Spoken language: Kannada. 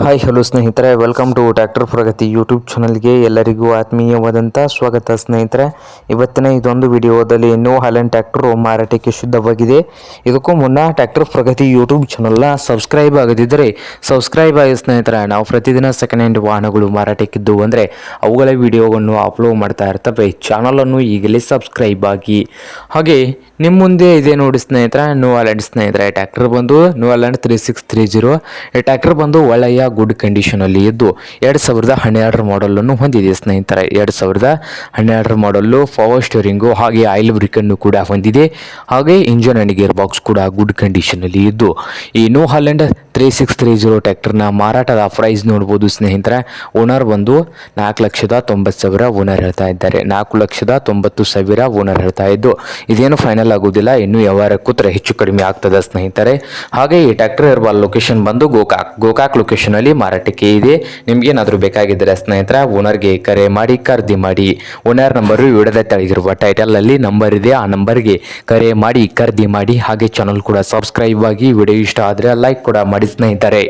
ಹಾಯ್ ಹಲೋ ಸ್ನೇಹಿತರೆ, welcome to tractor Pragati YouTube ಚಾನಲ್ಗೆ ಎಲ್ಲರಿಗೂ ಆತ್ಮೀಯವಾದಂಥ ಸ್ವಾಗತ. ಸ್ನೇಹಿತರೆ, ಇವತ್ತಿನ ಇದೊಂದು ವಿಡಿಯೋದಲ್ಲಿ ನ್ಯೂ ಹಾಲೆಂಡ್ ಟ್ರ್ಯಾಕ್ಟರು ಮಾರಾಟಕ್ಕೆ ಶುದ್ಧವಾಗಿದೆ. ಇದಕ್ಕೂ ಮುನ್ನ ಟ್ರ್ಯಾಕ್ಟರ್ ಪ್ರಗತಿ ಯೂಟ್ಯೂಬ್ ಚಾನಲ್ನ ಸಬ್ಸ್ಕ್ರೈಬ್ ಆಗದಿದ್ದರೆ ಸಬ್ಸ್ಕ್ರೈಬ್ ಆಗಿ ಸ್ನೇಹಿತರೆ. ನಾವು ಪ್ರತಿದಿನ ಸೆಕೆಂಡ್ ಹ್ಯಾಂಡ್ ವಾಹನಗಳು ಮಾರಾಟಕ್ಕಿದ್ದು ಅಂದರೆ ಅವುಗಳ ವಿಡಿಯೋವನ್ನು ಅಪ್ಲೋಡ್ ಮಾಡ್ತಾ ಇರ್ತವೆ. ಚಾನಲನ್ನು ಈಗಲೇ ಸಬ್ಸ್ಕ್ರೈಬ್ ಆಗಿ. ಹಾಗೆ ನಿಮ್ಮ ಮುಂದೆ ಇದೆ ನೋಡಿ ಸ್ನೇಹಿತರೆ, ನ್ಯೂ ಹಾಲೆಂಡ್ ಸ್ನೇಹಿತರೆ. ಟ್ರ್ಯಾಕ್ಟರ್ ಬಂದು ನ್ಯೂ ಹಾಲೆಂಡ್ 3630. ಈ ಟ್ರ್ಯಾಕ್ಟರ್ ಬಂದು ಒಳ್ಳೆಯ ಗುಡ್ ಕಂಡೀಷನಲ್ಲಿ ಇದ್ದು 2012 ಮಾಡಲನ್ನು ಹೊಂದಿದೆ ಸ್ನೇಹಿತರೆ. 2012 ಮಾಡಲ್ಲು, ಪವರ್ ಸ್ಟೀರಿಂಗು ಹಾಗೆ ಆಯಿಲ್ ಬ್ರೇಕನ್ನು ಕೂಡ ಹೊಂದಿದೆ. ಹಾಗೆ ಇಂಜನ್ ಅಂಡ್ ಗೇರ್ ಬಾಕ್ಸ್ ಕೂಡ ಗುಡ್ ಕಂಡೀಷನಲ್ಲಿ ಇದ್ದು ಈ ನ್ಯೂ ಹಾಲೆಂಡ್ 3630 ಟ್ರ್ಯಾಕ್ಟರ್ನ ಮಾರಾಟದ ಪ್ರೈಸ್ ನೋಡ್ಬೋದು ಸ್ನೇಹಿತರೆ. ಓನರ್ ಬಂದು 4,90,000 ಓನರ್ ಹೇಳ್ತಾ ಇದ್ದಾರೆ. 4,90,000 ಓನರ್ ಹೇಳ್ತಾ ಇದ್ದು ಇದೇನು ಫೈನಲ್ ಆಗೋದಿಲ್ಲ, ಇನ್ನು ವ್ಯವಹಾರ ಕೂತ್ರೆ ಹೆಚ್ಚು ಕಡಿಮೆ ಆಗ್ತದೆ ಸ್ನೇಹಿತರೆ. ಹಾಗೆ ಈ ಟ್ರ್ಯಾಕ್ಟರ್ ಇರುವ ಲೊಕೇಶನ್ ಬಂದು ಗೋಕಾಕ್ ಲೊಕೇಶನ್ ಅಲ್ಲಿ ಮಾರಾಟಕ್ಕೆ ಇದೆ. ನಿಮ್ಗೇನಾದರೂ ಬೇಕಾಗಿದ್ದರೆ ಸ್ನೇಹಿತರೆ ಓನರ್ಗೆ ಕರೆ ಮಾಡಿ ಖರೀದಿ ಮಾಡಿ. ಓನರ್ ನಂಬರು ವಿಡಿಯೋದ ತೆಳಗಿರುವ ಟೈಟಲ್ ಅಲ್ಲಿ ನಂಬರ್ ಇದೆ, ಆ ನಂಬರ್ಗೆ ಕರೆ ಮಾಡಿ ಖರೀದಿ ಮಾಡಿ. ಹಾಗೆ ಚಾನಲ್ ಕೂಡ ಸಬ್ಸ್ಕ್ರೈಬ್ ಆಗಿ. ವಿಡಿಯೋ ಇಷ್ಟ ಆದರೆ ಲೈಕ್ ಕೂಡ ಮಾಡಿ ಸ್ನೇಹಿತರೆ.